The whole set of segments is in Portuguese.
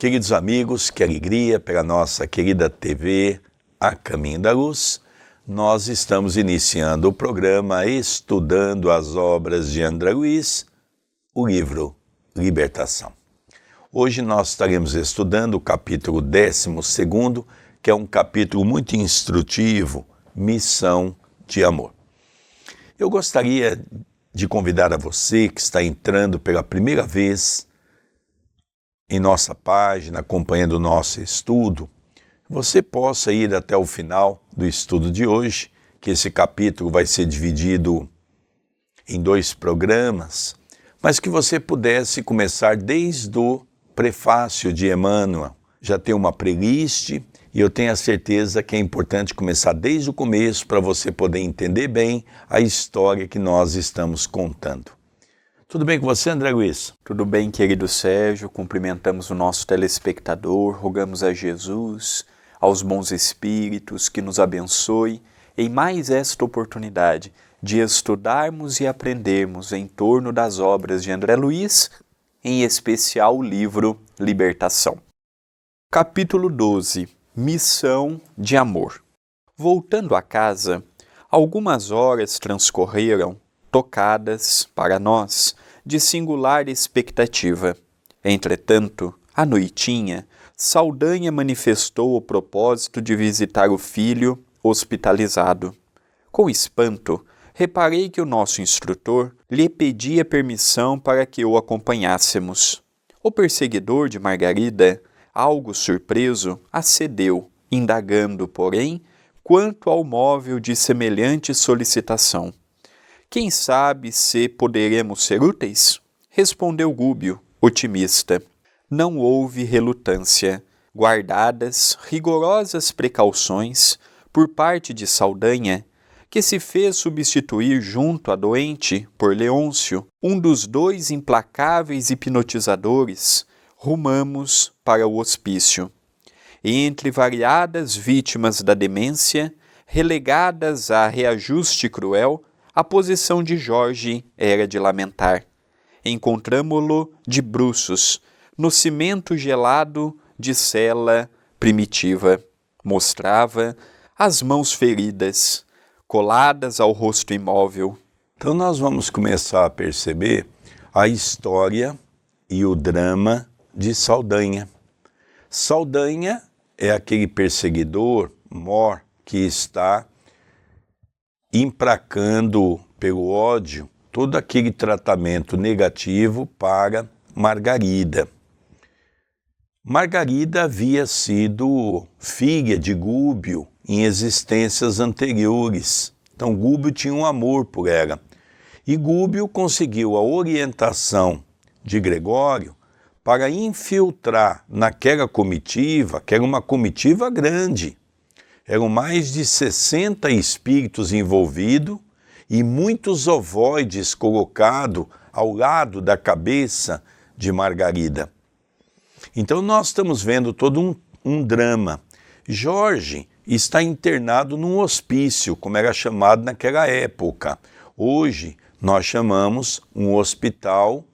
Queridos amigos, que alegria pela nossa querida TV A Caminho da Luz. Nós estamos iniciando o programa Estudando as Obras de André Luiz, o livro Libertação. Hoje nós estaremos estudando o capítulo 12º, que é um capítulo muito instrutivo, Missão de Amor. Eu gostaria de convidar a você que está entrando pela primeira vez em nossa página, acompanhando o nosso estudo, você possa ir até o final do estudo de hoje, que esse capítulo vai ser dividido em 2 programas, mas que você pudesse começar desde o prefácio de Emmanuel. Já tem uma playlist e eu tenho a certeza que é importante começar desde o começo para você poder entender bem a história que nós estamos contando. Tudo bem com você, André Luiz? Tudo bem, querido Sérgio. Cumprimentamos o nosso telespectador, rogamos a Jesus, aos bons espíritos, que nos abençoe em mais esta oportunidade de estudarmos e aprendermos em torno das obras de André Luiz, em especial o livro Libertação. Capítulo 12. Missão de Amor. Voltando a casa, algumas horas transcorreram, tocadas, para nós, de singular expectativa. Entretanto, à noitinha, Saldanha manifestou o propósito de visitar o filho hospitalizado. Com espanto, reparei que o nosso instrutor lhe pedia permissão para que o acompanhássemos. O perseguidor de Margarida, algo surpreso, acedeu, indagando, porém, quanto ao móvel de semelhante solicitação. Quem sabe se poderemos ser úteis? Respondeu Gúbio, otimista. Não houve relutância. Guardadas rigorosas precauções por parte de Saldanha, que se fez substituir junto à doente por Leôncio, um dos 2 implacáveis hipnotizadores, rumamos para o hospício. Entre variadas vítimas da demência, relegadas a reajuste cruel, a posição de Jorge era de lamentar. Encontramo-lo de bruços, no cimento gelado de cela primitiva. Mostrava as mãos feridas, coladas ao rosto imóvel. Então nós vamos começar a perceber a história e o drama de Saldanha. Saldanha é aquele perseguidor mor que está implacando pelo ódio todo aquele tratamento negativo para Margarida. Margarida havia sido filha de Gúbio em existências anteriores. Então Gúbio tinha um amor por ela. E Gúbio conseguiu a orientação de Gregório para infiltrar naquela comitiva, que era uma comitiva grande. Eram mais de 60 espíritos envolvidos e muitos ovoides colocados ao lado da cabeça de Margarida. Então nós estamos vendo todo um drama. Jorge está internado num hospício, como era chamado naquela época. Hoje nós chamamos um hospital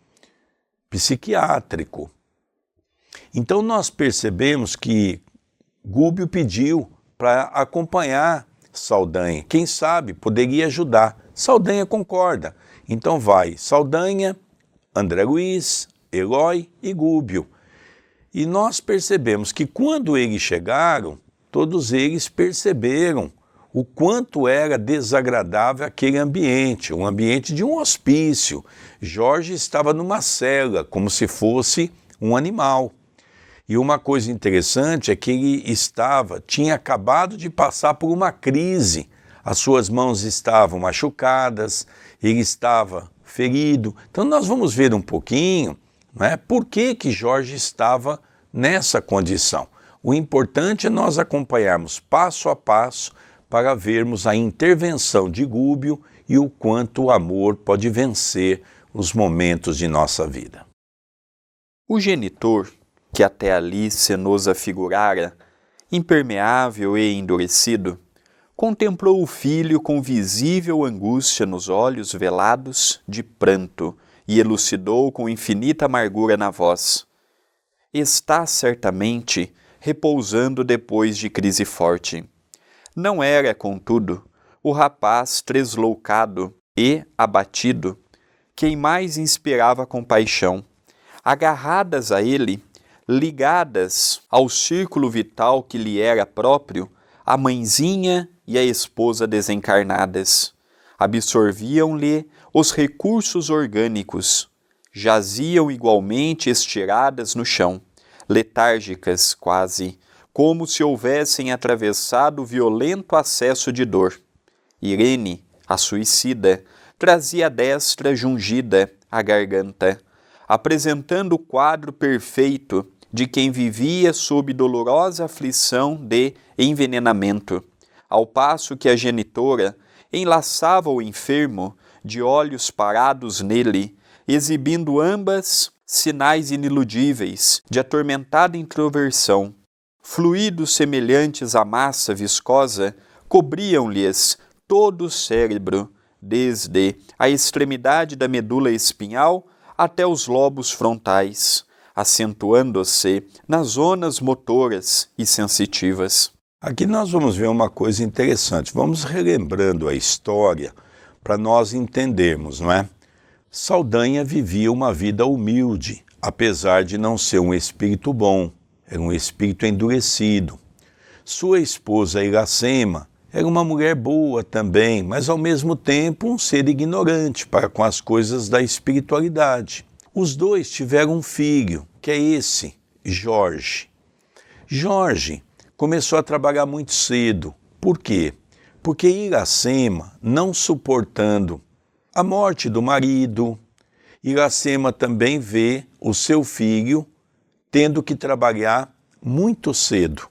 psiquiátrico. Então nós percebemos que Gúbio pediu para acompanhar Saldanha. Quem sabe poderia ajudar. Saldanha concorda. Então vai Saldanha, André Luiz, Eloy e Gúbio. E nós percebemos que quando eles chegaram, todos eles perceberam o quanto era desagradável aquele ambiente, um ambiente de um hospício. Jorge estava numa cela, como se fosse um animal. E uma coisa interessante é que ele tinha acabado de passar por uma crise. As suas mãos estavam machucadas, ele estava ferido. Então nós vamos ver um pouquinho, por que Jorge estava nessa condição. O importante é nós acompanharmos passo a passo para vermos a intervenção de Gúbio e o quanto o amor pode vencer os momentos de nossa vida. O genitor, que até ali se nos afigurara, impermeável e endurecido, contemplou o filho com visível angústia nos olhos velados de pranto e elucidou com infinita amargura na voz: está certamente repousando depois de crise forte. Não era, contudo, o rapaz tresloucado e abatido quem mais inspirava compaixão. Agarradas a ele, ligadas ao círculo vital que lhe era próprio, a mãezinha e a esposa desencarnadas absorviam-lhe os recursos orgânicos, jaziam igualmente estiradas no chão, letárgicas quase, como se houvessem atravessado violento acesso de dor. Irene, a suicida, trazia a destra jungida à garganta, apresentando o quadro perfeito de quem vivia sob dolorosa aflição de envenenamento, ao passo que a genitora enlaçava o enfermo de olhos parados nele, exibindo ambas sinais iniludíveis de atormentada introversão. Fluidos semelhantes à massa viscosa cobriam-lhes todo o cérebro, desde a extremidade da medula espinhal até os lobos frontais, acentuando-se nas zonas motoras e sensitivas. Aqui nós vamos ver uma coisa interessante. Vamos relembrando a história para nós entendermos, não é? Saldanha vivia uma vida humilde, apesar de não ser um espírito bom, era um espírito endurecido. Sua esposa Iracema era uma mulher boa também, mas ao mesmo tempo um ser ignorante para com as coisas da espiritualidade. Os dois tiveram um filho, que é esse, Jorge. Jorge começou a trabalhar muito cedo. Por quê? Porque Iracema, não suportando a morte do marido, Iracema também vê o seu filho tendo que trabalhar muito cedo.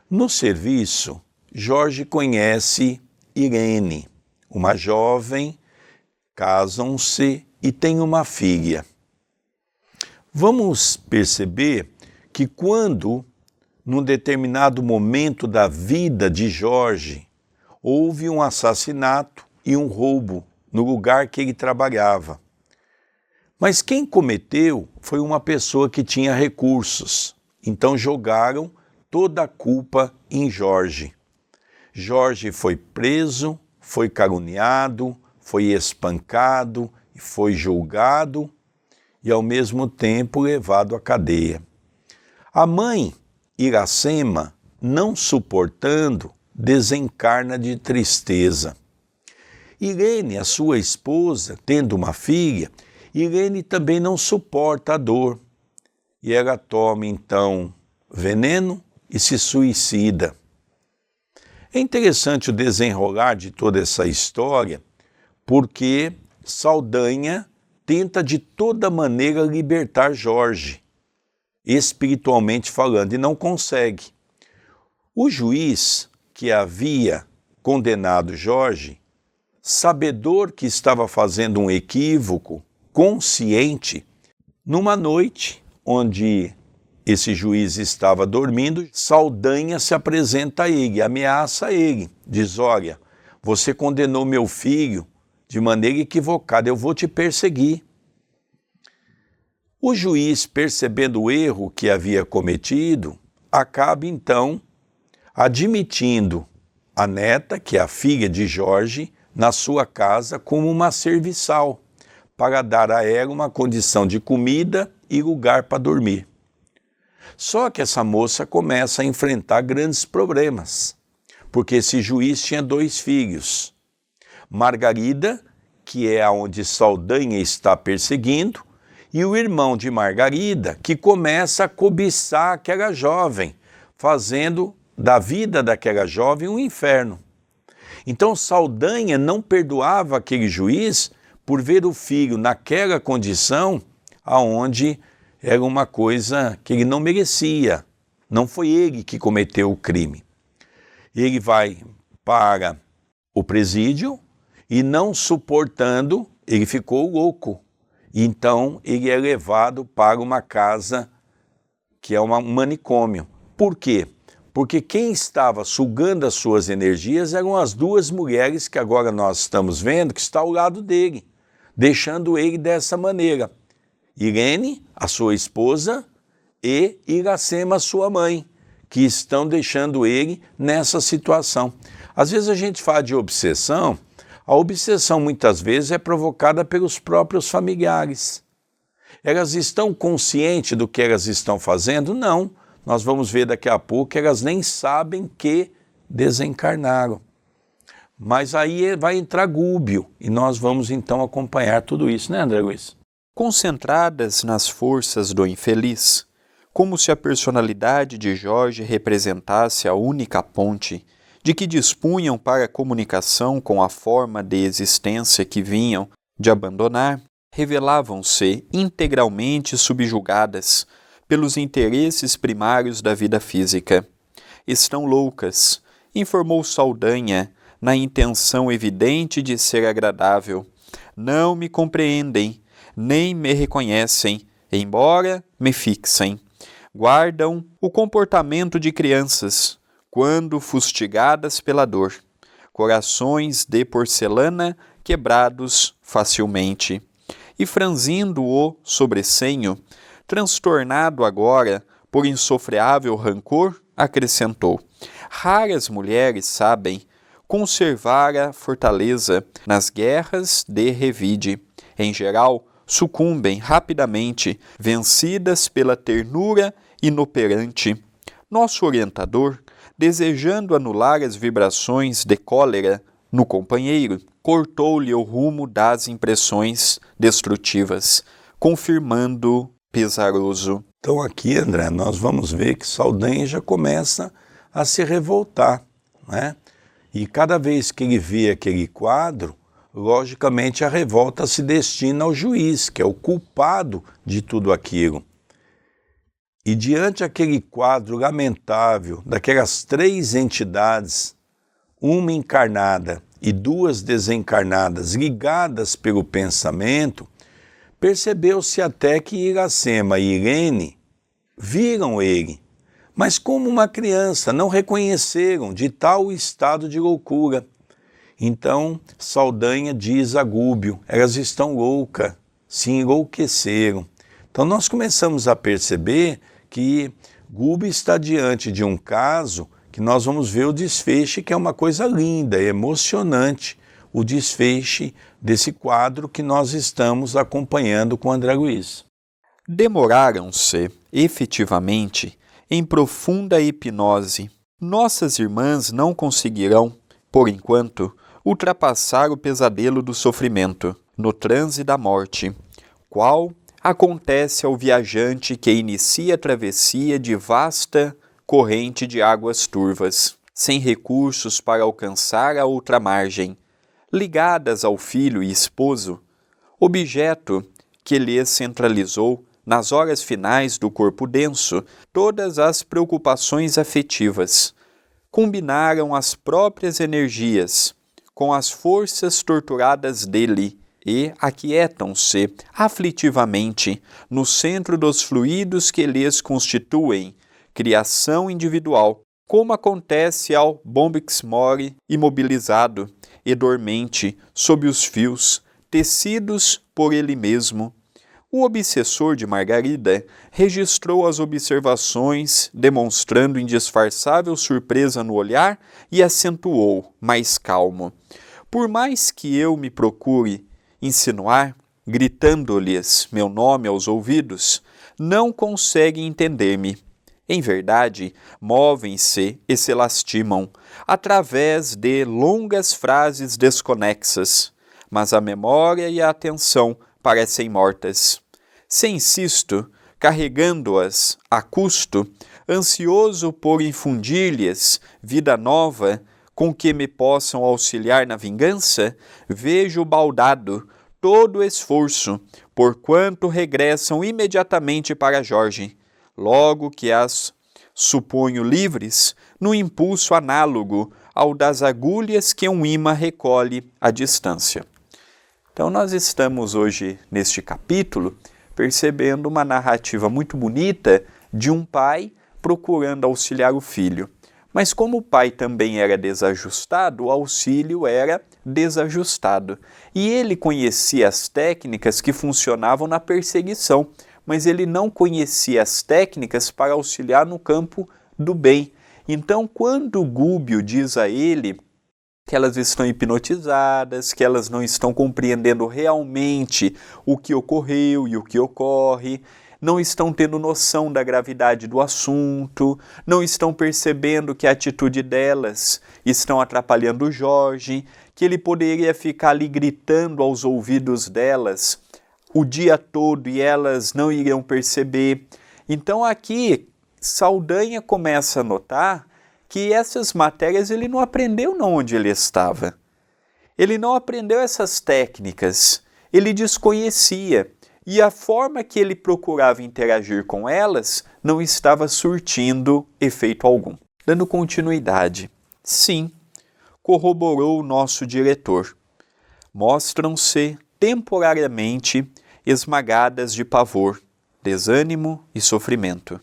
No serviço, Jorge conhece Irene, uma jovem, casam-se e têm uma filha. Vamos perceber que quando, num determinado momento da vida de Jorge, houve um assassinato e um roubo no lugar que ele trabalhava. Mas quem cometeu foi uma pessoa que tinha recursos. Então jogaram toda a culpa em Jorge. Jorge foi preso, foi caluniado, foi espancado, foi julgado e ao mesmo tempo levado à cadeia. A mãe, Iracema, não suportando, desencarna de tristeza. Irene, a sua esposa, tendo uma filha, Irene também não suporta a dor. E ela toma então veneno e se suicida. É interessante o desenrolar de toda essa história, porque Saldanha tenta de toda maneira libertar Jorge, espiritualmente falando, e não consegue. O juiz que havia condenado Jorge, sabedor que estava fazendo um equívoco, consciente, numa noite onde esse juiz estava dormindo, Saldanha se apresenta a ele, ameaça ele, diz: olha, você condenou meu filho de maneira equivocada, eu vou te perseguir. O juiz, percebendo o erro que havia cometido, acaba então admitindo a neta, que é a filha de Jorge, na sua casa como uma serviçal, para dar a ela uma condição de comida e lugar para dormir. Só que essa moça começa a enfrentar grandes problemas, porque esse juiz tinha 2 filhos. Margarida, que é aonde Saldanha está perseguindo, e o irmão de Margarida, que começa a cobiçar aquela jovem, fazendo da vida daquela jovem um inferno. Então Saldanha não perdoava aquele juiz por ver o filho naquela condição aonde era uma coisa que ele não merecia. Não foi ele que cometeu o crime. Ele vai para o presídio e, não suportando, ele ficou louco. Então ele é levado para uma casa que é um manicômio. Por quê? Porque quem estava sugando as suas energias eram as 2 mulheres que agora nós estamos vendo que está ao lado dele, deixando ele dessa maneira. Irene, a sua esposa, e Iracema, sua mãe, que estão deixando ele nessa situação. Às vezes a gente fala de obsessão, a obsessão muitas vezes é provocada pelos próprios familiares. Elas estão conscientes do que elas estão fazendo? Não. Nós vamos ver daqui a pouco que elas nem sabem que desencarnaram. Mas aí vai entrar Gúbio e nós vamos então acompanhar tudo isso, né, André Luiz? Concentradas nas forças do infeliz, como se a personalidade de Jorge representasse a única ponte de que dispunham para a comunicação com a forma de existência que vinham de abandonar, revelavam-se integralmente subjugadas pelos interesses primários da vida física. Estão loucas, informou Saldanha, na intenção evidente de ser agradável. Não me compreendem, nem me reconhecem, embora me fixem. Guardam o comportamento de crianças, quando fustigadas pela dor. Corações de porcelana quebrados facilmente. E franzindo o sobrecenho, transtornado agora por insofreável rancor, acrescentou: raras mulheres sabem conservar a fortaleza nas guerras de revide. Em geral, sucumbem rapidamente, vencidas pela ternura inoperante. Nosso orientador, desejando anular as vibrações de cólera no companheiro, cortou-lhe o rumo das impressões destrutivas, confirmando pesaroso. Então aqui, André, nós vamos ver que Saldanha já começa a se revoltar, né? E cada vez que ele vê aquele quadro, logicamente a revolta se destina ao juiz, que é o culpado de tudo aquilo. E diante aquele quadro lamentável daquelas 3 entidades, uma encarnada e 2 desencarnadas ligadas pelo pensamento, percebeu-se até que Iracema e Irene viram ele, mas como uma criança, não reconheceram de tal estado de loucura. Então Saldanha diz a Gúbio: elas estão loucas, se enlouqueceram. Então nós começamos a perceber que Gúbio está diante de um caso que nós vamos ver o desfecho, que é uma coisa linda, emocionante, o desfecho desse quadro que nós estamos acompanhando com André Luiz. Demoraram-se, efetivamente, em profunda hipnose. Nossas irmãs não conseguirão, por enquanto, ultrapassar o pesadelo do sofrimento, no transe da morte, qual acontece ao viajante que inicia a travessia de vasta corrente de águas turvas, sem recursos para alcançar a outra margem, ligadas ao filho e esposo, objeto que lhes centralizou nas horas finais do corpo denso todas as preocupações afetivas, combinaram as próprias energias com as forças torturadas dele e aquietam-se aflitivamente no centro dos fluidos que lhes constituem criação individual, como acontece ao Bombix-Mori imobilizado e dormente sob os fios tecidos por ele mesmo. O obsessor de Margarida registrou as observações, demonstrando indisfarçável surpresa no olhar, e acentuou, mais calmo: por mais que eu me procure insinuar, gritando-lhes meu nome aos ouvidos, não conseguem entender-me. Em verdade, movem-se e se lastimam, através de longas frases desconexas, mas a memória e a atenção parecem mortas. Se insisto, carregando-as a custo, ansioso por infundir-lhes vida nova com que me possam auxiliar na vingança, vejo baldado todo o esforço, porquanto regressam imediatamente para Jorge, logo que as suponho livres, no impulso análogo ao das agulhas que um imã recolhe à distância. Então nós estamos hoje, neste capítulo, percebendo uma narrativa muito bonita de um pai procurando auxiliar o filho. Mas como o pai também era desajustado, o auxílio era desajustado. E ele conhecia as técnicas que funcionavam na perseguição, mas ele não conhecia as técnicas para auxiliar no campo do bem. Então, quando Gúbio diz a ele que elas estão hipnotizadas, que elas não estão compreendendo realmente o que ocorreu e o que ocorre, não estão tendo noção da gravidade do assunto, não estão percebendo que a atitude delas estão atrapalhando o Jorge, que ele poderia ficar ali gritando aos ouvidos delas o dia todo e elas não iriam perceber. Então aqui Saldanha começa a notar que essas matérias ele não aprendeu onde ele estava. Ele não aprendeu essas técnicas, ele desconhecia. E a forma que ele procurava interagir com elas não estava surtindo efeito algum. Dando continuidade, sim, corroborou o nosso diretor. Mostram-se temporariamente esmagadas de pavor, desânimo e sofrimento.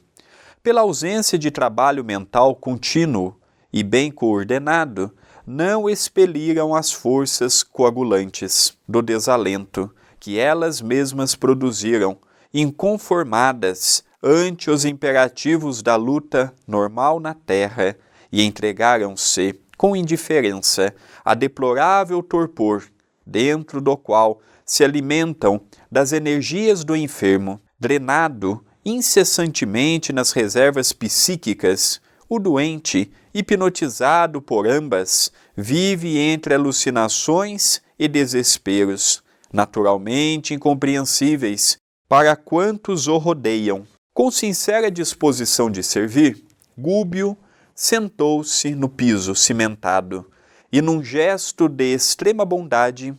Pela ausência de trabalho mental contínuo e bem coordenado, não expeliram as forças coagulantes do desalento que elas mesmas produziram, inconformadas ante os imperativos da luta normal na terra, e entregaram-se com indiferença a deplorável torpor, dentro do qual se alimentam das energias do enfermo, drenado incessantemente nas reservas psíquicas. O doente, hipnotizado por ambas, vive entre alucinações e desesperos, naturalmente incompreensíveis para quantos o rodeiam. Com sincera disposição de servir, Gúbio sentou-se no piso cimentado e, num gesto de extrema bondade,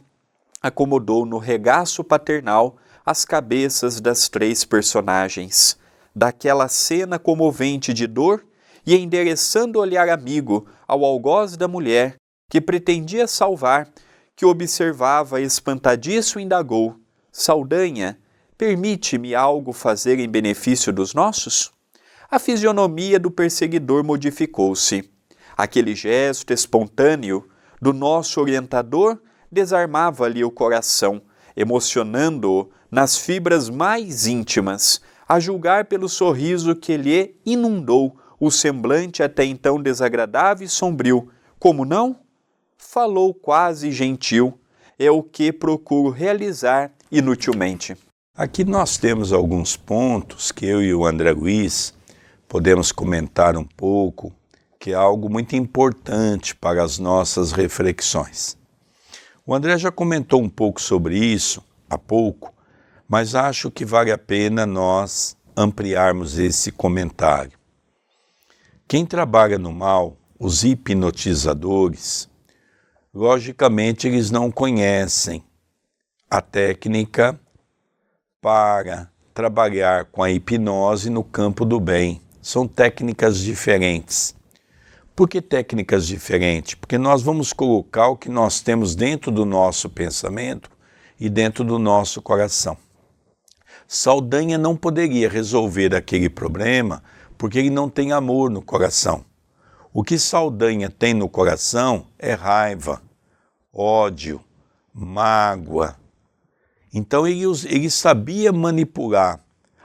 acomodou no regaço paternal as cabeças das três personagens daquela cena comovente de dor e, endereçando o olhar amigo ao algoz da mulher que pretendia salvar, que observava espantadiço, indagou: Saldanha, permite-me algo fazer em benefício dos nossos? A fisionomia do perseguidor modificou-se. Aquele gesto espontâneo do nosso orientador desarmava-lhe o coração, emocionando-o nas fibras mais íntimas, a julgar pelo sorriso que lhe inundou o semblante até então desagradável e sombrio. Como não? Falou quase gentil, é o que procuro realizar inutilmente. Aqui nós temos alguns pontos que eu e o André Luiz podemos comentar um pouco, que é algo muito importante para as nossas reflexões. O André já comentou um pouco sobre isso há pouco, mas acho que vale a pena nós ampliarmos esse comentário. Quem trabalha no mal, os hipnotizadores, logicamente eles não conhecem a técnica para trabalhar com a hipnose no campo do bem. São técnicas diferentes. Por que técnicas diferentes? Porque nós vamos colocar o que nós temos dentro do nosso pensamento e dentro do nosso coração. Saldanha não poderia resolver aquele problema porque ele não tem amor no coração. O que Saldanha tem no coração é raiva, ódio, mágoa. Então ele sabia manipular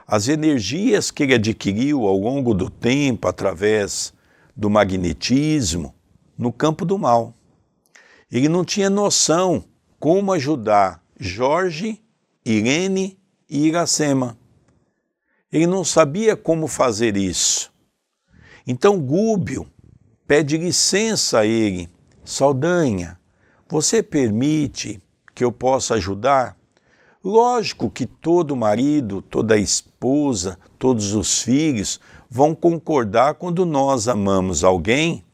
as energias que ele adquiriu ao longo do tempo através do magnetismo no campo do mal. Ele não tinha noção como ajudar Jorge, Irene e Iracema. Ele não sabia como fazer isso. Então Gúbio pede licença a ele: Saldanha, você permite que eu possa ajudar? Lógico que todo marido, toda esposa, todos os filhos vão concordar quando nós amamos alguém,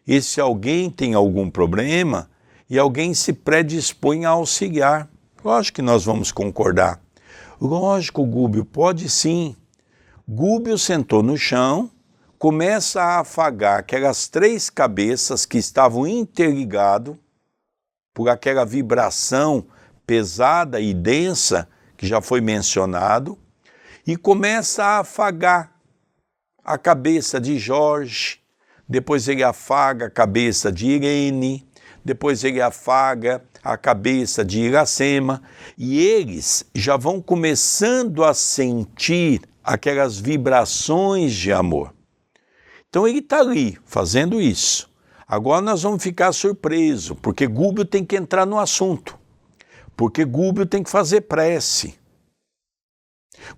e se alguém tem algum problema e alguém se predispõe a auxiliar. Lógico que nós vamos concordar. Lógico, Gúbio, pode sim. Gúbio sentou no chão, começa a afagar aquelas três cabeças que estavam interligadas por aquela vibração pesada e densa que já foi mencionado, e começa a afagar a cabeça de Jorge, depois ele afaga a cabeça de Irene, depois ele afaga a cabeça de Iracema, e eles já vão começando a sentir aquelas vibrações de amor. Então ele está ali, fazendo isso. Agora nós vamos ficar surpresos, porque Gúbio tem que entrar no assunto, porque Gúbio tem que fazer prece.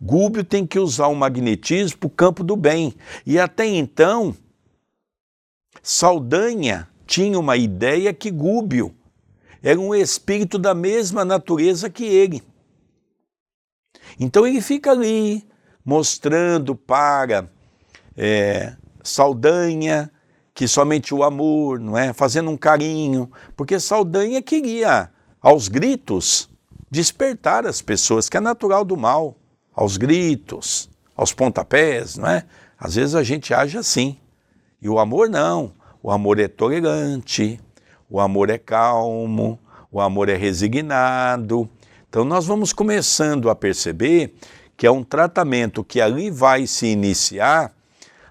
Gúbio tem que usar o magnetismo para o campo do bem. E até então, Saldanha tinha uma ideia que Gúbio era um espírito da mesma natureza que ele. Então ele fica ali, mostrando para Saldanha que somente o amor, não é? Fazendo um carinho, porque Saldanha queria, aos gritos, despertar as pessoas, que é natural do mal. Aos gritos, aos pontapés, não é? Às vezes a gente age assim. E o amor não. O amor é tolerante, o amor é calmo, o amor é resignado. Então nós vamos começando a perceber que é um tratamento que ali vai se iniciar,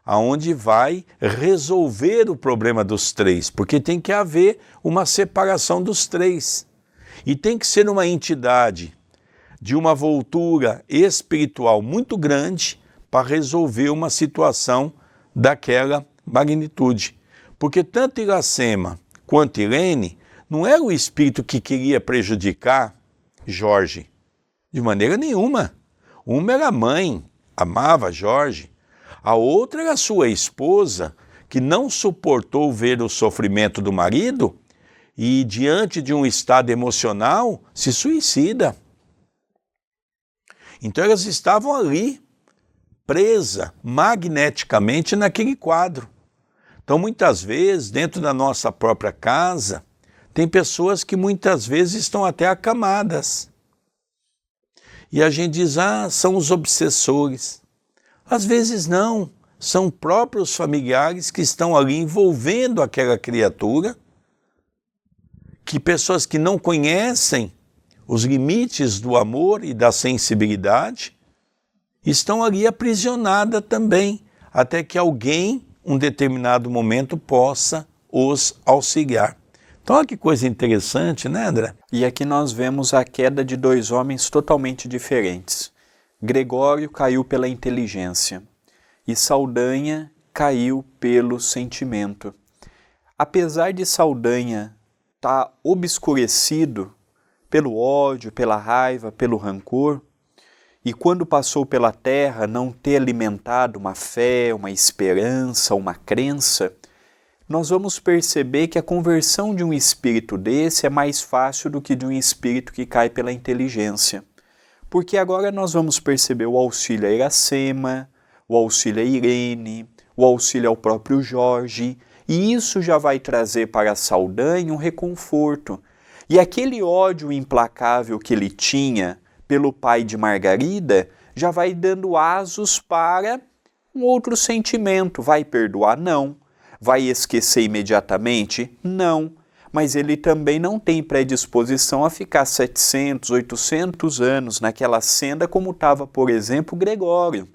aonde vai resolver o problema dos três, porque tem que haver uma separação dos três. E tem que ser uma entidade de uma voltura espiritual muito grande para resolver uma situação daquela magnitude. Porque tanto Iracema quanto Irene não era o espírito que queria prejudicar Jorge, de maneira nenhuma. Uma era a mãe, amava Jorge. A outra era a sua esposa, que não suportou ver o sofrimento do marido e, diante de um estado emocional, se suicida. Então elas estavam ali, presas magneticamente naquele quadro. Então muitas vezes, dentro da nossa própria casa, tem pessoas que muitas vezes estão até acamadas. E a gente diz, são os obsessores. Às vezes não, são próprios familiares que estão ali envolvendo aquela criatura, que pessoas que não conhecem os limites do amor e da sensibilidade, estão ali aprisionadas também, até que alguém, um determinado momento, possa os auxiliar. Então, olha que coisa interessante, né, André? E aqui nós vemos a queda de dois homens totalmente diferentes. Gregório caiu pela inteligência e Saldanha caiu pelo sentimento. Apesar de Saldanha estar obscurecido pelo ódio, pela raiva, pelo rancor, e quando passou pela terra não ter alimentado uma fé, uma esperança, uma crença, nós vamos perceber que a conversão de um espírito desse é mais fácil do que de um espírito que cai pela inteligência. Porque agora nós vamos perceber o auxílio a Iracema, o auxílio a Irene, o auxílio ao próprio Jorge, e isso já vai trazer para Saldanha um reconforto. E aquele ódio implacável que ele tinha pelo pai de Margarida já vai dando asos para um outro sentimento. Vai perdoar? Não. Vai esquecer imediatamente? Não. Mas ele também não tem predisposição a ficar 700, 800 anos naquela senda como estava, por exemplo, Gregório.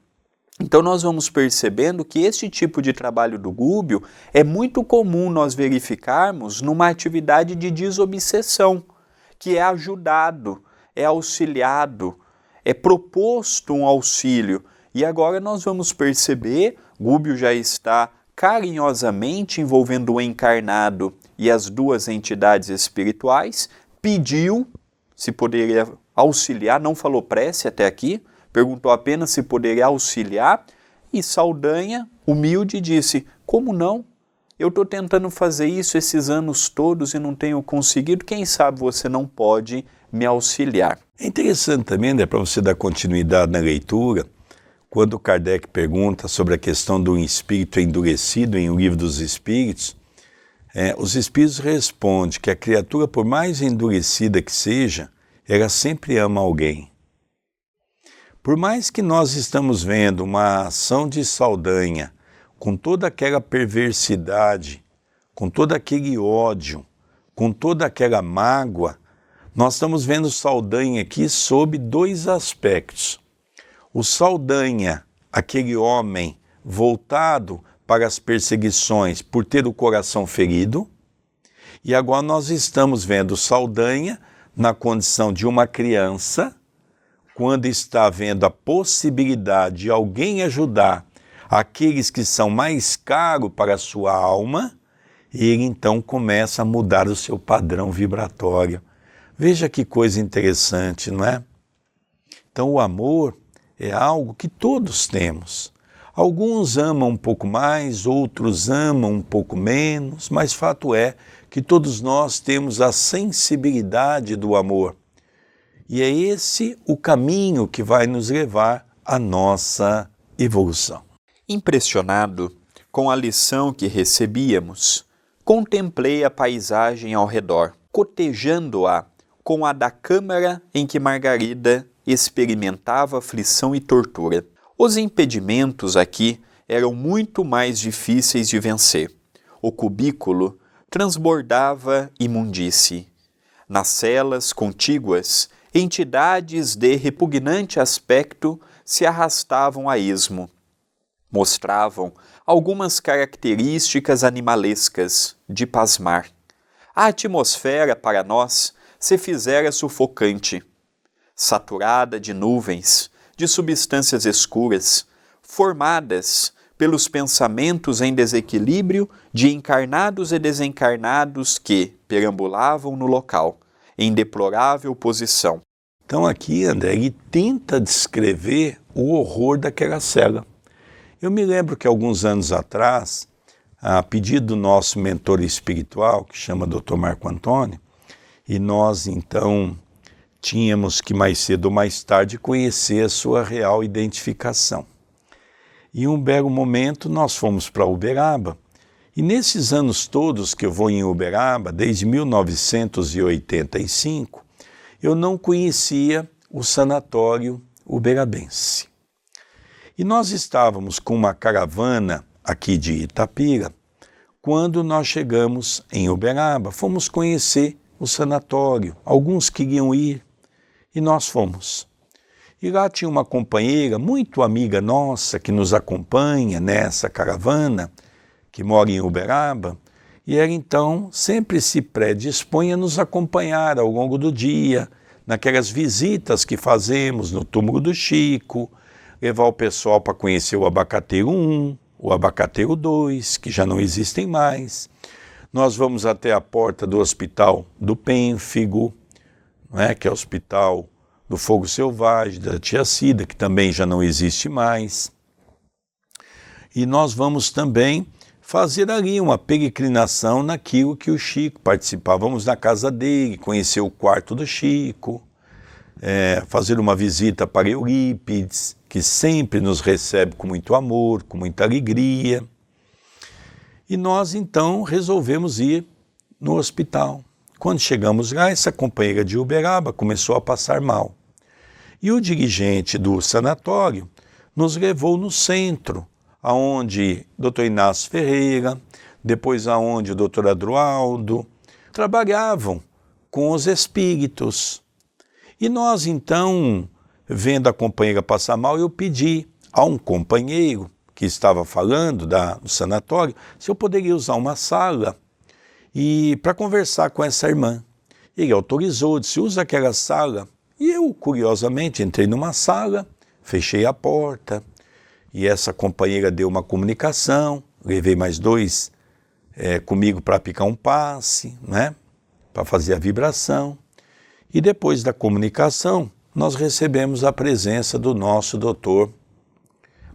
Então nós vamos percebendo que esse tipo de trabalho do Gúbio é muito comum nós verificarmos numa atividade de desobsessão, que é ajudado, é auxiliado, é proposto um auxílio. E agora nós vamos perceber, Gúbio já está carinhosamente envolvendo o encarnado e as duas entidades espirituais, pediu se poderia auxiliar, não falou prece até aqui, perguntou apenas se poderia auxiliar, e Saldanha, humilde, disse, como não? Eu estou tentando fazer isso esses anos todos e não tenho conseguido, quem sabe você não pode me auxiliar. É interessante também, né, para você dar continuidade na leitura, quando Kardec pergunta sobre a questão do espírito endurecido em O Livro dos Espíritos, os espíritos respondem que a criatura, por mais endurecida que seja, ela sempre ama alguém. Por mais que nós estamos vendo uma ação de Saldanha com toda aquela perversidade, com todo aquele ódio, com toda aquela mágoa, nós estamos vendo Saldanha aqui sob dois aspectos. O Saldanha, aquele homem voltado para as perseguições por ter o coração ferido, E agora nós estamos vendo Saldanha na condição de uma criança, quando está vendo a possibilidade de alguém ajudar aqueles que são mais caros para a sua alma, ele então começa a mudar o seu padrão vibratório. Veja que coisa interessante, não é? Então o amor é algo que todos temos. Alguns amam um pouco mais, outros amam um pouco menos, mas fato é que todos nós temos a sensibilidade do amor. E é esse o caminho que vai nos levar à nossa evolução. Impressionado com a lição que recebíamos, contemplei a paisagem ao redor, cotejando-a com a da câmara em que Margarida experimentava aflição e tortura. Os impedimentos aqui eram muito mais difíceis de vencer. O cubículo transbordava imundície. Nas celas contíguas, entidades de repugnante aspecto se arrastavam a esmo. Mostravam algumas características animalescas de pasmar. A atmosfera, para nós, se fizera sufocante, saturada de nuvens, de substâncias escuras, formadas pelos pensamentos em desequilíbrio de encarnados e desencarnados que perambulavam no local, em deplorável posição. Então aqui, André, ele tenta descrever o horror daquela cela. Eu me lembro que alguns anos atrás, a pedido do nosso mentor espiritual, que chama Dr. Marco Antônio, e nós então tínhamos que mais cedo ou mais tarde conhecer a sua real identificação. E um belo momento nós fomos para Uberaba, e nesses anos todos que eu vou em Uberaba, desde 1985, eu não conhecia o sanatório uberabense. E nós estávamos com uma caravana aqui de Itapira, quando nós chegamos em Uberaba, fomos conhecer o sanatório, alguns queriam ir, e nós fomos. E lá tinha uma companheira muito amiga nossa, que nos acompanha nessa caravana, que mora em Uberaba, e ela então sempre se predispõe a nos acompanhar ao longo do dia, naquelas visitas que fazemos no túmulo do Chico, levar o pessoal para conhecer o Abacateiro 1, o Abacateiro 2, que já não existem mais. Nós vamos até a porta do Hospital do Pênfigo, que é o Hospital do Fogo Selvagem, da Tia Cida, que também já não existe mais. E nós vamos também fazer ali uma peregrinação naquilo que o Chico participava. Vamos na casa dele, conhecer o quarto do Chico, fazer uma visita para Eurípides, que sempre nos recebe com muito amor, com muita alegria. E nós então resolvemos ir no hospital. Quando chegamos lá, essa companheira de Uberaba começou a passar mal. E o dirigente do sanatório nos levou no centro, aonde Dr. Inácio Ferreira, depois aonde o Dr. Adroaldo, trabalhavam com os espíritos. E nós então, vendo a companheira passar mal, eu pedi a um companheiro que estava falando do sanatório, se eu poderia usar uma sala e para conversar com essa irmã. Ele autorizou, disse, usa aquela sala. E eu, curiosamente, entrei numa sala, fechei a porta, e essa companheira deu uma comunicação, levei mais dois comigo para aplicar um passe, para fazer a vibração. E depois da comunicação, nós recebemos a presença do nosso doutor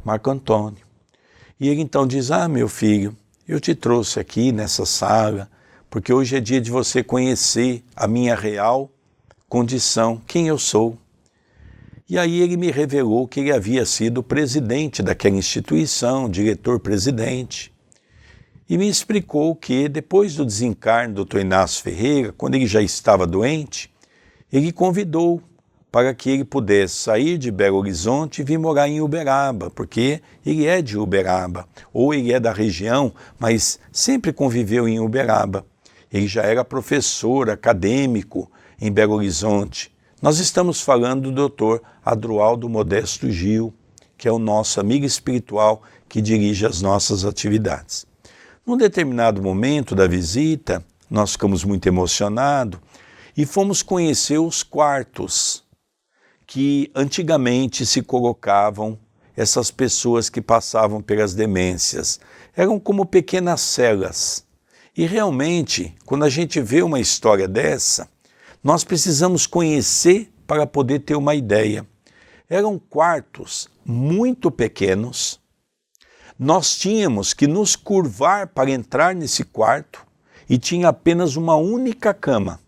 Marco Antônio. E ele então diz, meu filho, eu te trouxe aqui nessa sala, porque hoje é dia de você conhecer a minha real condição, quem eu sou. E aí ele me revelou que ele havia sido presidente daquela instituição, diretor-presidente, e me explicou que depois do desencarne do Dr. Inácio Ferreira, quando ele já estava doente, ele convidou para que ele pudesse sair de Belo Horizonte e vir morar em Uberaba, porque ele é de Uberaba, ou ele é da região, mas sempre conviveu em Uberaba. Ele já era professor acadêmico em Belo Horizonte. Nós estamos falando do Dr. Adroaldo Modesto Gil, que é o nosso amigo espiritual que dirige as nossas atividades. Num determinado momento da visita, nós ficamos muito emocionados e fomos conhecer os quartos que antigamente se colocavam essas pessoas que passavam pelas demências. Eram como pequenas celas. E realmente, quando a gente vê uma história dessa, nós precisamos conhecer para poder ter uma ideia. Eram quartos muito pequenos. Nós tínhamos que nos curvar para entrar nesse quarto e tinha apenas uma única cama.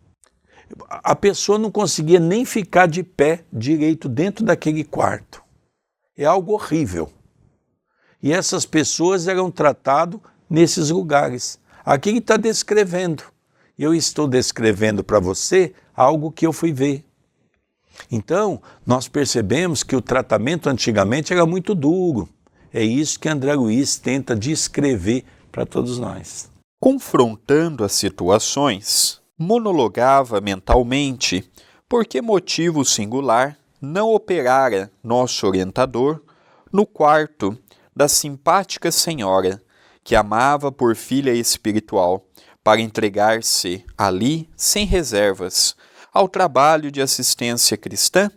A pessoa não conseguia nem ficar de pé direito dentro daquele quarto. É algo horrível. E essas pessoas eram tratadas nesses lugares. Aqui ele está descrevendo. Eu estou descrevendo para você algo que eu fui ver. Então, nós percebemos que o tratamento antigamente era muito duro. É isso que André Luiz tenta descrever para todos nós. Confrontando as situações, monologava mentalmente por que motivo singular não operara nosso orientador no quarto da simpática senhora que amava por filha espiritual, para entregar-se ali sem reservas ao trabalho de assistência cristã,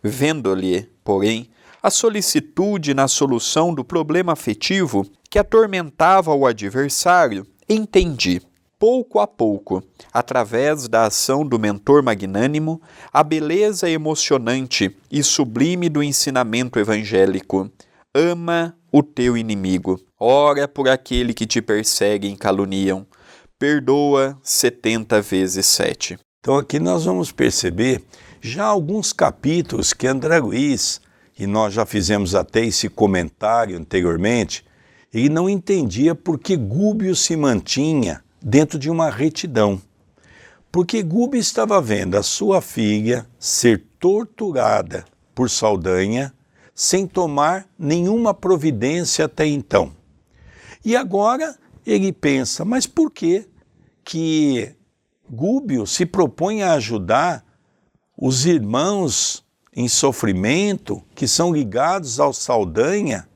vendo-lhe, porém, a solicitude na solução do problema afetivo que atormentava o adversário, entendi, pouco a pouco, através da ação do mentor magnânimo, a beleza emocionante e sublime do ensinamento evangélico. Ama o teu inimigo, ora por aquele que te perseguem e caluniam, perdoa 70 vezes 7. Então aqui nós vamos perceber já alguns capítulos que André Luiz, e nós já fizemos até esse comentário anteriormente, ele não entendia por que Gúbio se mantinha dentro de uma retidão. Porque Gúbio estava vendo a sua filha ser torturada por Saldanha sem tomar nenhuma providência até então. E agora ele pensa, mas por que Gúbio se propõe a ajudar os irmãos em sofrimento que são ligados ao Saldanha,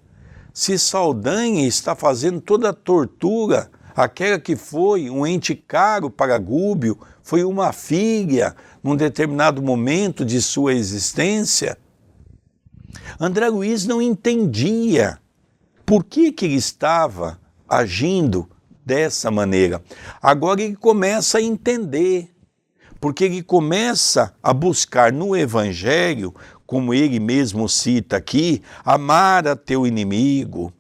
se Saldanha está fazendo toda a tortura, aquela que foi um ente caro para Gúbio, foi uma filha num determinado momento de sua existência? André Luiz não entendia por que ele estava agindo dessa maneira. Agora ele começa a entender, porque ele começa a buscar no Evangelho, como ele mesmo cita aqui, amar a teu inimigo,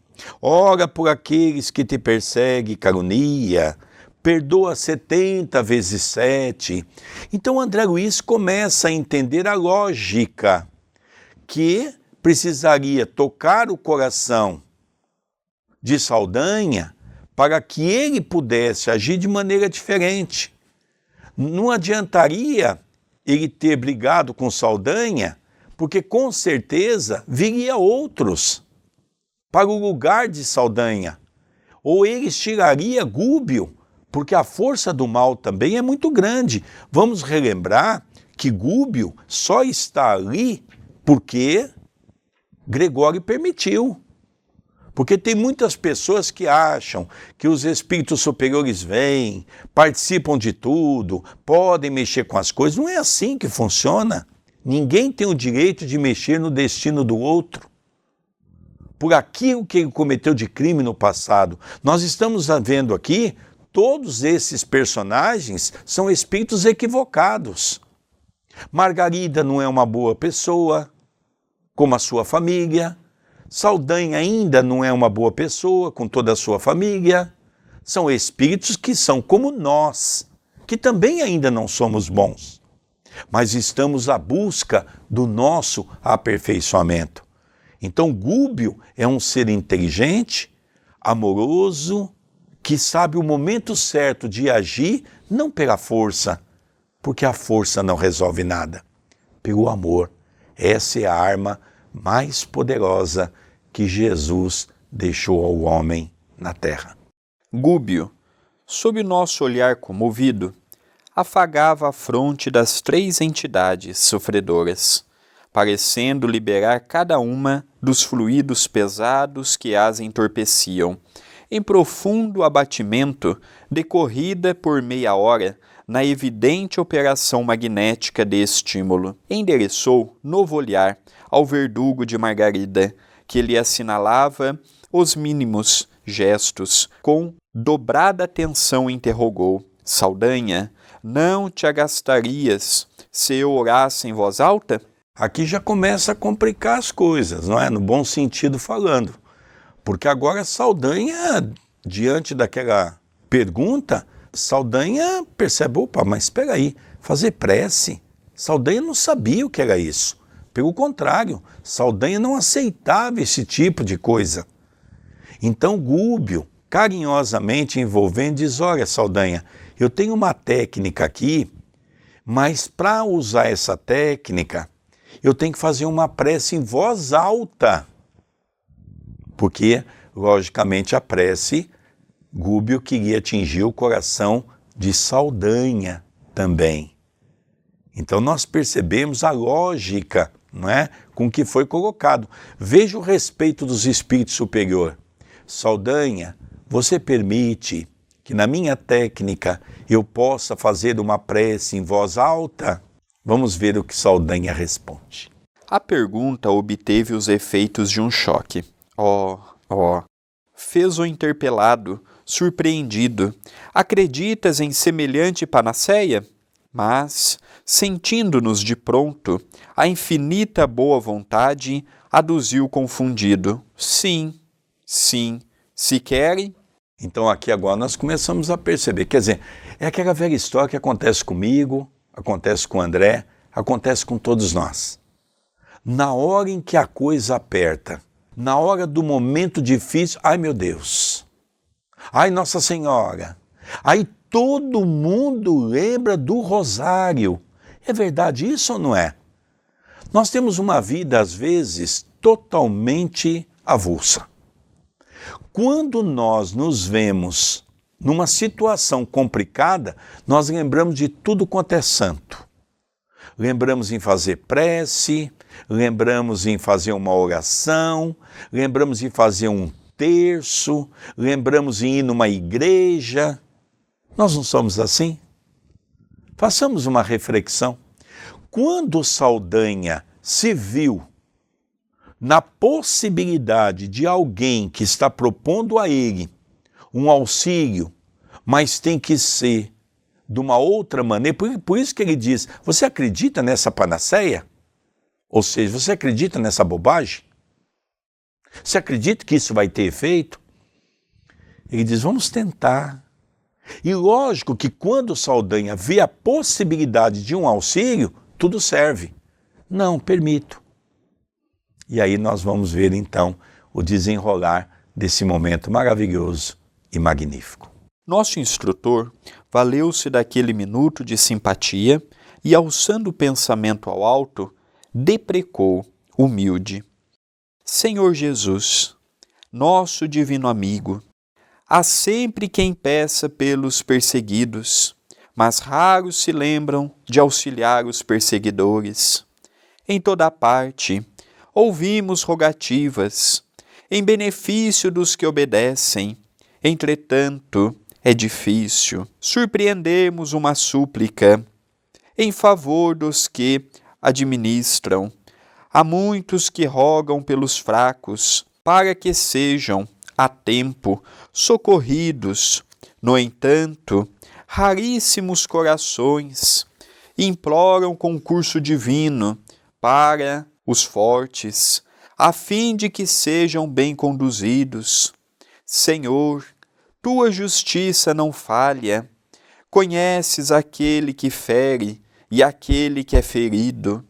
ora por aqueles que te perseguem e calunia, perdoa 70 vezes 7. Então André Luiz começa a entender a lógica que precisaria tocar o coração de Saldanha para que ele pudesse agir de maneira diferente. Não adiantaria ele ter brigado com Saldanha, porque com certeza viria outros para o lugar de Saldanha. Ou ele tiraria Gúbio, porque a força do mal também é muito grande. Vamos relembrar que Gúbio só está ali porque Gregório permitiu. Porque tem muitas pessoas que acham que os espíritos superiores vêm, participam de tudo, podem mexer com as coisas. Não é assim que funciona. Ninguém tem o direito de mexer no destino do outro por aquilo que ele cometeu de crime no passado. Nós estamos vendo aqui, todos esses personagens são espíritos equivocados. Margarida não é uma boa pessoa, como a sua família. Saldanha ainda não é uma boa pessoa, com toda a sua família. São espíritos que são como nós, que também ainda não somos bons. Mas estamos à busca do nosso aperfeiçoamento. Então Gúbio é um ser inteligente, amoroso, que sabe o momento certo de agir, não pela força, porque a força não resolve nada, pelo amor. Essa é a arma mais poderosa que Jesus deixou ao homem na terra. Gúbio, sob nosso olhar comovido, afagava a fronte das 3 entidades sofredoras, parecendo liberar cada uma dos fluidos pesados que as entorpeciam, em profundo abatimento, decorrida por meia hora, na evidente operação magnética de estímulo, endereçou novo olhar ao verdugo de Margarida, que lhe assinalava os mínimos gestos. Com dobrada atenção interrogou: Saldanha, não te agastarias se eu orasse em voz alta? Aqui já começa a complicar as coisas, não é? No bom sentido falando. Porque agora Saldanha, diante daquela pergunta, Saldanha percebe, opa, mas espera aí, fazer prece? Saldanha não sabia o que era isso. Pelo contrário, Saldanha não aceitava esse tipo de coisa. Então Gúbio, carinhosamente envolvendo, diz, olha Saldanha, eu tenho uma técnica aqui, mas para usar essa técnica, eu tenho que fazer uma prece em voz alta. Porque, logicamente, a prece, Gúbio queria atingir o coração de Saldanha também. Então nós percebemos a lógica, não é, com que foi colocado. Veja o respeito dos espíritos superiores. Saldanha, você permite que na minha técnica eu possa fazer uma prece em voz alta? Vamos ver o que Saldanha responde. A pergunta obteve os efeitos de um choque. Fez o interpelado, surpreendido. Acreditas em semelhante panaceia? Mas, sentindo-nos de pronto, a infinita boa vontade aduziu confundido. Sim, se querem. Então aqui agora nós começamos a perceber, quer dizer, é aquela velha história que acontece comigo, acontece com o André, acontece com todos nós. Na hora em que a coisa aperta, na hora do momento difícil, ai meu Deus, ai Nossa Senhora, aí todo mundo lembra do rosário. É verdade isso ou não é? Nós temos uma vida, às vezes, totalmente avulsa. Quando nós nos vemos numa situação complicada, nós lembramos de tudo quanto é santo. Lembramos em fazer prece, lembramos em fazer uma oração, lembramos em fazer um terço, lembramos em ir numa igreja. Nós não somos assim? Façamos uma reflexão. Quando Saldanha se viu na possibilidade de alguém que está propondo a ele um auxílio, mas tem que ser de uma outra maneira, por isso que ele diz, você acredita nessa panaceia? Ou seja, você acredita nessa bobagem? Você acredita que isso vai ter efeito? Ele diz, vamos tentar. E lógico que quando Saldanha vê a possibilidade de um auxílio, tudo serve. Não, permito. E aí nós vamos ver então o desenrolar desse momento maravilhoso e magnífico. Nosso instrutor valeu-se daquele minuto de simpatia e, alçando o pensamento ao alto, deprecou, humilde. Senhor Jesus, nosso divino amigo, há sempre quem peça pelos perseguidos, mas raros se lembram de auxiliar os perseguidores. Em toda parte, ouvimos rogativas, em benefício dos que obedecem. Entretanto, é difícil surpreendermos uma súplica em favor dos que administram. Há muitos que rogam pelos fracos, para que sejam, a tempo, socorridos. No entanto, raríssimos corações imploram concurso divino para os fortes, a fim de que sejam bem conduzidos. Senhor, tua justiça não falha, conheces aquele que fere e aquele que é ferido.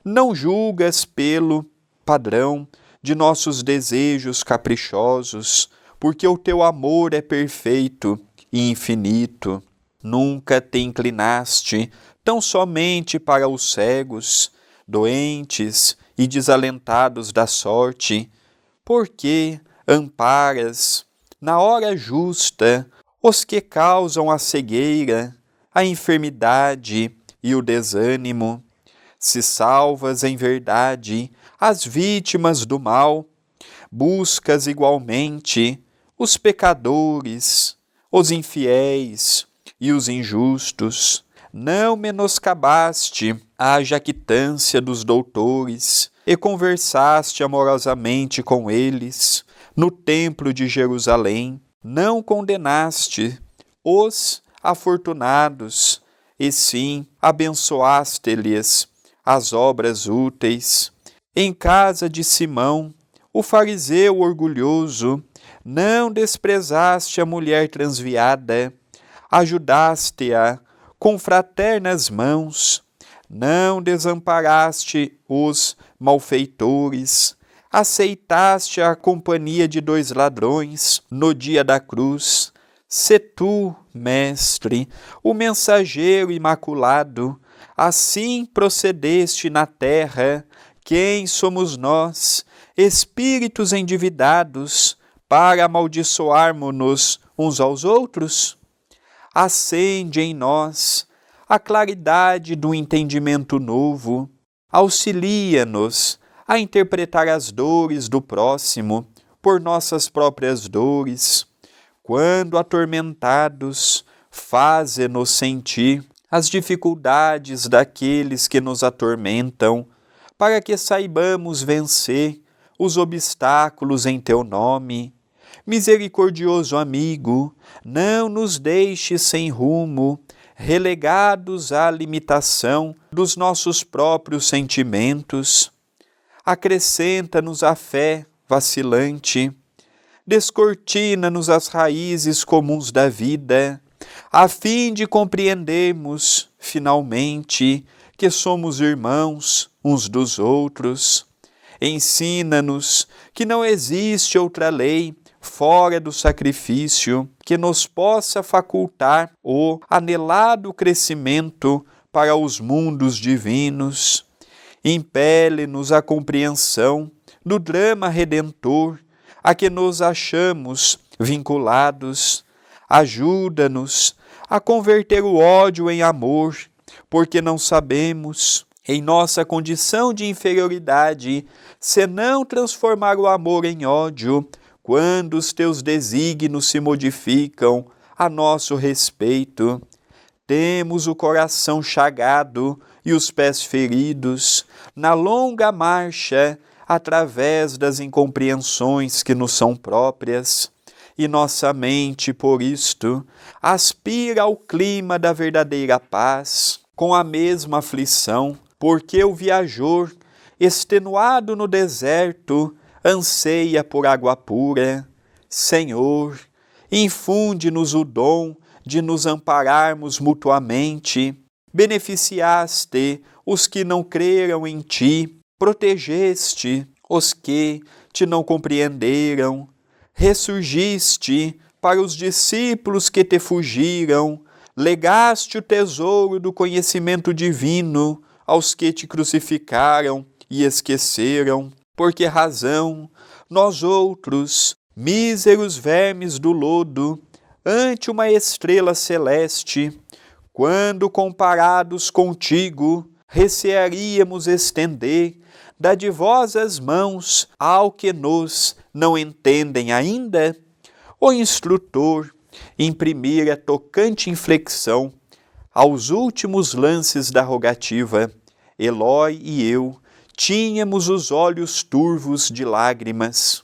Não julgas pelo padrão de nossos desejos caprichosos, porque o teu amor é perfeito e infinito. Nunca te inclinaste tão somente para os cegos, doentes e desalentados da sorte, porque amparas, na hora justa, os que causam a cegueira, a enfermidade e o desânimo. Se salvas em verdade as vítimas do mal, buscas igualmente os pecadores, os infiéis e os injustos. Não menoscabaste a jactância dos doutores e conversaste amorosamente com eles no templo de Jerusalém. Não condenaste os afortunados, e sim abençoaste-lhes as obras úteis. Em casa de Simão, o fariseu orgulhoso, não desprezaste a mulher transviada, ajudaste-a com fraternas mãos, não desamparaste os malfeitores, aceitaste a companhia de 2 ladrões no dia da cruz. Se tu, mestre, o mensageiro imaculado, assim procedeste na terra, quem somos nós, espíritos endividados, para amaldiçoarmos-nos uns aos outros? Acende em nós a claridade do entendimento novo, auxilia-nos a interpretar as dores do próximo por nossas próprias dores. Quando atormentados, faze-nos sentir as dificuldades daqueles que nos atormentam, para que saibamos vencer os obstáculos em teu nome. Misericordioso amigo, não nos deixes sem rumo, relegados à limitação dos nossos próprios sentimentos. Acrescenta-nos a fé vacilante, descortina-nos as raízes comuns da vida, a fim de compreendermos, finalmente, que somos irmãos uns dos outros. Ensina-nos que não existe outra lei fora do sacrifício que nos possa facultar o anelado crescimento para os mundos divinos. Impele-nos a compreensão do drama redentor a que nos achamos vinculados. Ajuda-nos a converter o ódio em amor, porque não sabemos, em nossa condição de inferioridade, senão transformar o amor em ódio, quando os teus desígnios se modificam a nosso respeito. Temos o coração chagado e os pés feridos na longa marcha através das incompreensões que nos são próprias, e nossa mente, por isto, aspira ao clima da verdadeira paz, com a mesma aflição, porque o viajor, extenuado no deserto, anseia por água pura. Senhor, infunde-nos o dom de nos ampararmos mutuamente. Beneficiaste os que não creram em ti, protegeste os que te não compreenderam, ressurgiste para os discípulos que te fugiram, legaste o tesouro do conhecimento divino aos que te crucificaram e esqueceram. Por que razão nós outros, míseros vermes do lodo, ante uma estrela celeste, quando comparados contigo, recearíamos estender dadivosas mãos ao que nos não entendem ainda? O instrutor imprimira tocante inflexão aos últimos lances da rogativa. Eloi e eu tínhamos os olhos turvos de lágrimas,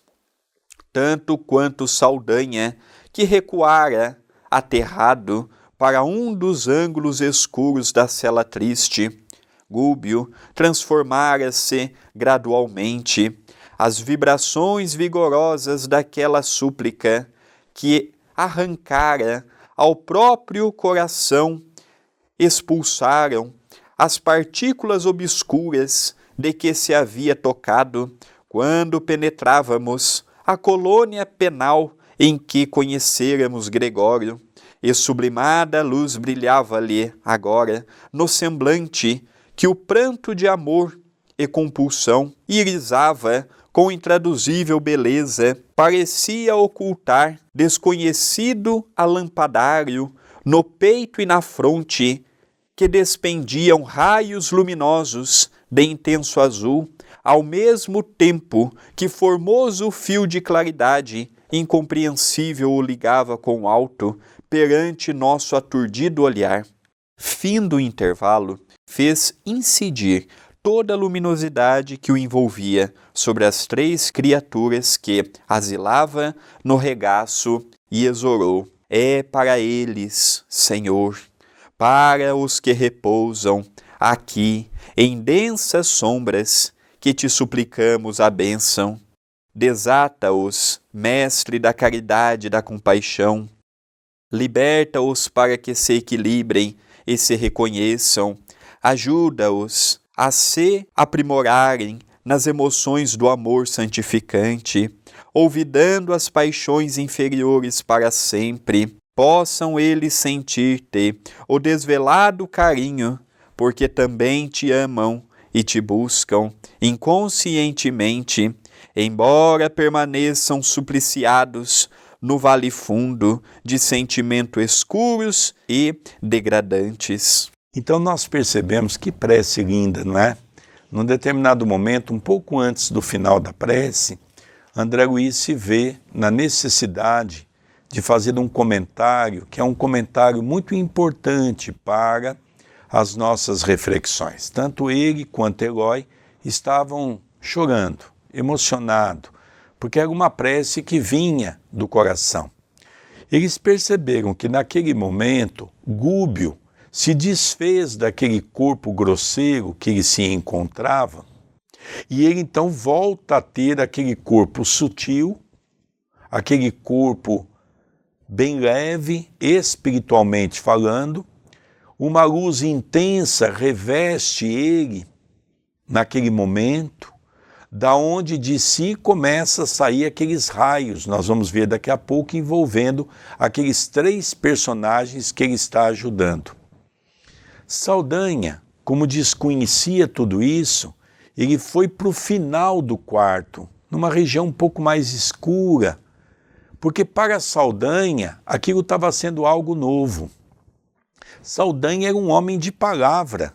tanto quanto Saldanha, que recuara, aterrado, para um dos ângulos escuros da cela triste. Gúbio transformara-se gradualmente. As vibrações vigorosas daquela súplica que arrancara ao próprio coração expulsaram as partículas obscuras de que se havia tocado quando penetrávamos a colônia penal em que conhecêramos Gregório, e sublimada luz brilhava-lhe agora no semblante que o pranto de amor e compulsão irisava com intraduzível beleza, parecia ocultar desconhecido alampadário no peito e na fronte, que despendiam raios luminosos de intenso azul, ao mesmo tempo que formoso fio de claridade incompreensível o ligava com alto perante nosso aturdido olhar. Findo o intervalo, fez incidir toda a luminosidade que o envolvia sobre as 3 criaturas que asilava no regaço e exorou: é para eles, Senhor, para os que repousam aqui em densas sombras, que te suplicamos a bênção. Desata-os, Mestre da caridade e da compaixão. Liberta-os para que se equilibrem e se reconheçam. Ajuda-os a se aprimorarem nas emoções do amor santificante, olvidando as paixões inferiores para sempre. Possam eles sentir-te o desvelado carinho, porque também te amam e te buscam inconscientemente, embora permaneçam supliciados no vale fundo de sentimentos escuros e degradantes. Então nós percebemos que prece linda, não é? Num determinado momento, um pouco antes do final da prece, André Luiz se vê na necessidade de fazer um comentário, que é um comentário muito importante para as nossas reflexões. Tanto ele quanto Eloy estavam chorando, emocionados, porque era uma prece que vinha do coração. Eles perceberam que naquele momento, Gúbio se desfez daquele corpo grosseiro que ele se encontrava, e ele então volta a ter aquele corpo sutil, aquele corpo bem leve, espiritualmente falando. Uma luz intensa reveste ele naquele momento, da onde de si começa a sair aqueles raios, nós vamos ver daqui a pouco, envolvendo aqueles 3 personagens que ele está ajudando. Saldanha, como desconhecia tudo isso, ele foi para o final do quarto, numa região um pouco mais escura, porque para Saldanha aquilo estava sendo algo novo. Saldanha era um homem de palavra.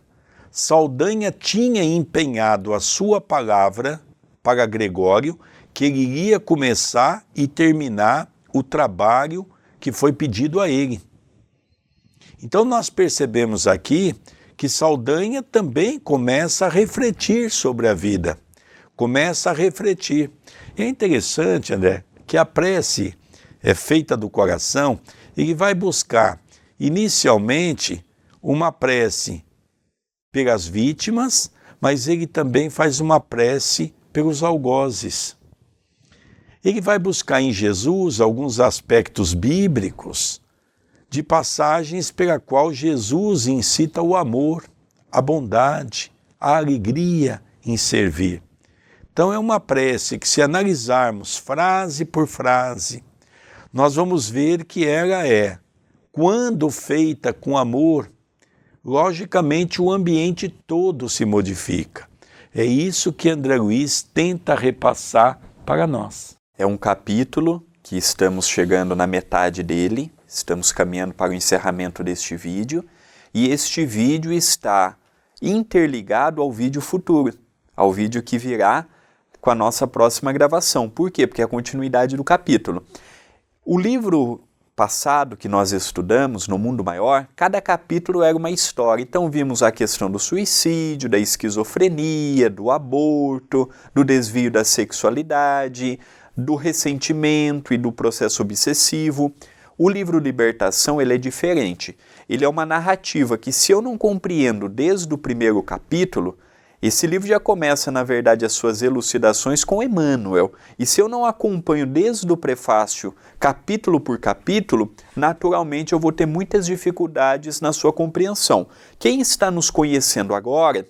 Saldanha tinha empenhado a sua palavra para Gregório, que ele iria começar e terminar o trabalho que foi pedido a ele. Então nós percebemos aqui que Saldanha também começa a refletir sobre a vida, começa a refletir. E é interessante, André, que a prece é feita do coração, ele vai buscar inicialmente uma prece pelas vítimas, mas ele também faz uma prece pelos algozes. Ele vai buscar em Jesus alguns aspectos bíblicos de passagens pela qual Jesus incita o amor, a bondade, a alegria em servir. Então é uma prece que, se analisarmos frase por frase, nós vamos ver que ela é, quando feita com amor, logicamente o ambiente todo se modifica. É isso que André Luiz tenta repassar para nós. É um capítulo que estamos chegando na metade dele, estamos caminhando para o encerramento deste vídeo, e este vídeo está interligado ao vídeo futuro, ao vídeo que virá com a nossa próxima gravação. Por quê? Porque é a continuidade do capítulo. O livro passado que nós estudamos, No Mundo Maior, cada capítulo era uma história. Então vimos a questão do suicídio, da esquizofrenia, do aborto, do desvio da sexualidade, do ressentimento e do processo obsessivo. O livro Libertação, ele é diferente. Ele é uma narrativa que, se eu não compreendo desde o primeiro capítulo, esse livro já começa, na verdade, as suas elucidações com Emmanuel. E se eu não acompanho desde o prefácio, capítulo por capítulo, naturalmente eu vou ter muitas dificuldades na sua compreensão. Quem está nos conhecendo agora,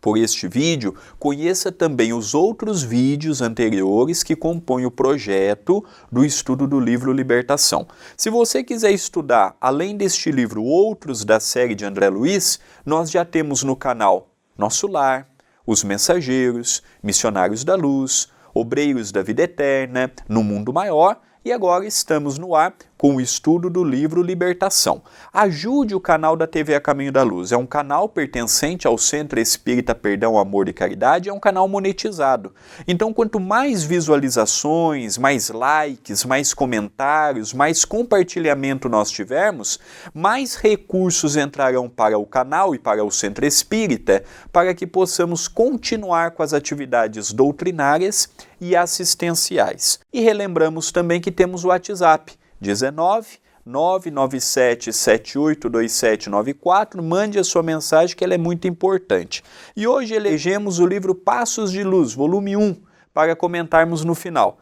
por este vídeo, conheça também os outros vídeos anteriores que compõem o projeto do estudo do livro Libertação. Se você quiser estudar, além deste livro, outros da série de André Luiz, nós já temos no canal Nosso Lar, Os Mensageiros, Missionários da Luz, Obreiros da Vida Eterna, No Mundo Maior, e agora estamos no ar com o estudo do livro Libertação. Ajude o canal da TV A Caminho da Luz. É um canal pertencente ao Centro Espírita Perdão, Amor e Caridade, é um canal monetizado. Então, quanto mais visualizações, mais likes, mais comentários, mais compartilhamento nós tivermos, mais recursos entrarão para o canal e para o Centro Espírita, para que possamos continuar com as atividades doutrinárias e assistenciais. E relembramos também que temos o WhatsApp, 19 997 782794, mande a sua mensagem que ela é muito importante. E hoje elegemos o livro Passos de Luz, volume 1, para comentarmos no final.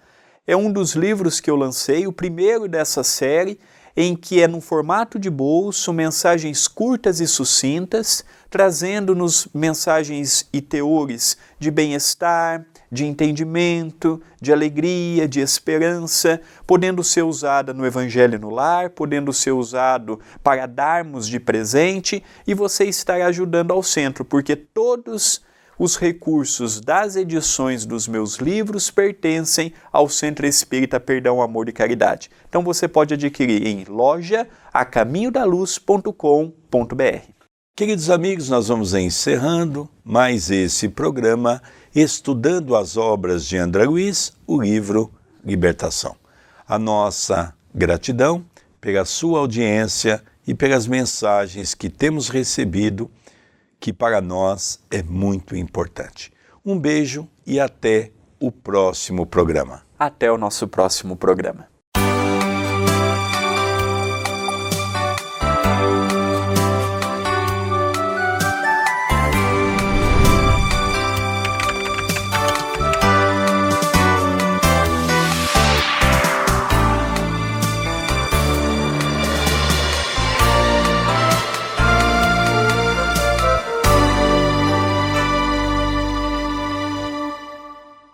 É um dos livros que eu lancei, o primeiro dessa série, em que é no formato de bolso, mensagens curtas e sucintas, trazendo-nos mensagens e teores de bem-estar, de entendimento, de alegria, de esperança, podendo ser usada no Evangelho no Lar, podendo ser usado para darmos de presente, e você estará ajudando ao centro, porque todos os recursos das edições dos meus livros pertencem ao Centro Espírita Perdão, Amor e Caridade. Então você pode adquirir em loja@caminhodaluz.com.br. Queridos amigos, nós vamos encerrando mais esse programa estudando as obras de André Luiz, o livro Libertação. A nossa gratidão pela sua audiência e pelas mensagens que temos recebido, que para nós é muito importante. Um beijo e até o próximo programa. Até o nosso próximo programa.